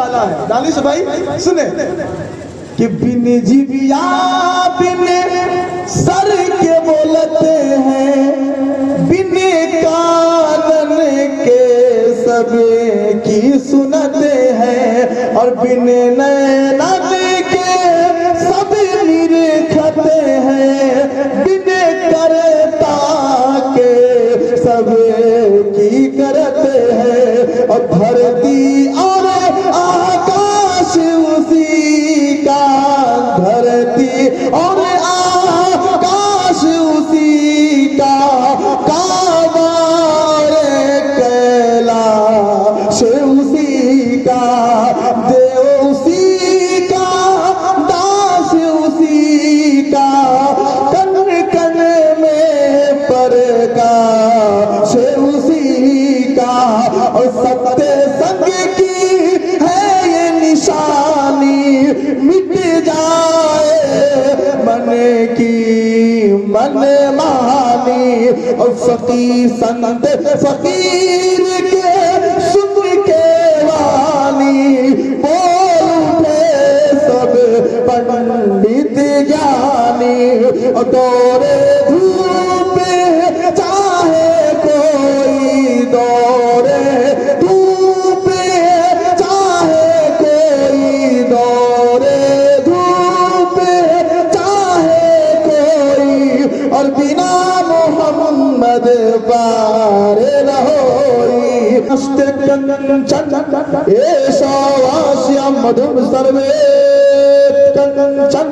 گانا ہے، دانش بھائی سنیں کہ بن جبیا بن سر کے بولتے ہیں، بن کانن کے سب کی سنتے ہیں، اور بن نینن کے سب نرکھتے ہیں، بن کرتا کے سب کی کرتے ہیں، اور دھرتی اور آکاش اسی کا، دھرتی اور آکاش اسی کا، کعبہ کیلاش اسی کا، دیو اسی کا، داس اسی کا، کن کن میں پرکاش اسی کا، اور ستیہ سنگ کی ہے یہ نشانی، مٹ جائے من کی من مانی، اور فقیر سنت فقیر کے سن کے وانی، بول اٹھے سب پنڈت جانی، اور دورے دھوپ چاہے کوئی دورے دھوپ چاہے کوئی دورے دھوپ چاہے کوئی، اور بنا محمد پار نہ ہوئی، اشت کنچن ایشاواسیام مدھم سرویت کنچن،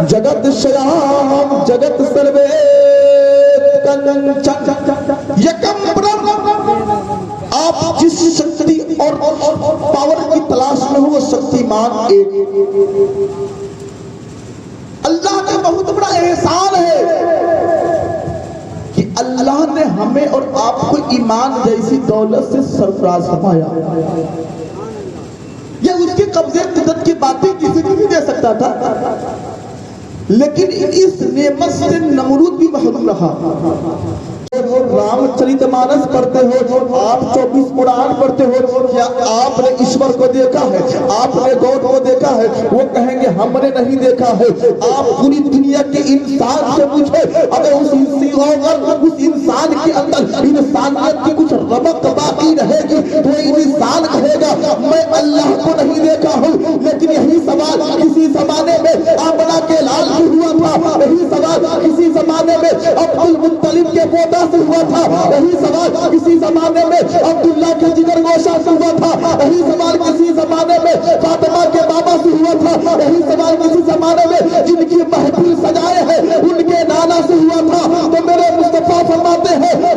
جگت شیام جگت سرویت کنچن، یکم برہم۔ آپ جس شکتی اور پاور کی تلاش میں ہو، وہ شکتیمان ایک۔ اللہ کا بہت بڑا احسان ہے کہ اللہ نے ہمیں اور آپ کو ایمان جیسی دولت سے سرفراز فرمایا۔ یہ اس کے قبضے قدرت کی باتیں کسی کو نہیں دے سکتا تھا، لیکن اس نعمت سے نمرود بھی محروم رہا۔ رام چریت مانس پڑھتے ہو، آپ 24 قرآن پڑھتے ہو، کیا آپ نے ایشور کو دیکھا ہے؟ آپ نے گوڈ کو دیکھا ہے؟ وہ کہیں گے ہم نے نہیں دیکھا ہے۔ آپ پوری دنیا کے انسان سے پوچھے، اگر اس انسان کے اندر انسانیت کی کچھ رمق باقی رہے گی تو انسان کہے گا میں اللہ کو نہیں دیکھا ہوں۔ لیکن یہی سوال کسی زمانے میں آمنہ کے لال سے ہوا تھا، یہی سوال کسی زمانے میں عبد المطلب کے پوتا سے ہوا تھا، یہی سوال کسی زمانے میں عبداللہ کے جگر گوشہ سے ہوا تھا، یہی سوال کسی زمانے میں فاطمہ کے بابا سے ہوا تھا، یہی سوال کسی زمانے میں جن کی محفل سجائے ہیں ان کے نانا سے ہوا تھا۔ تو میرے مصطفیٰ فرماتے ہیں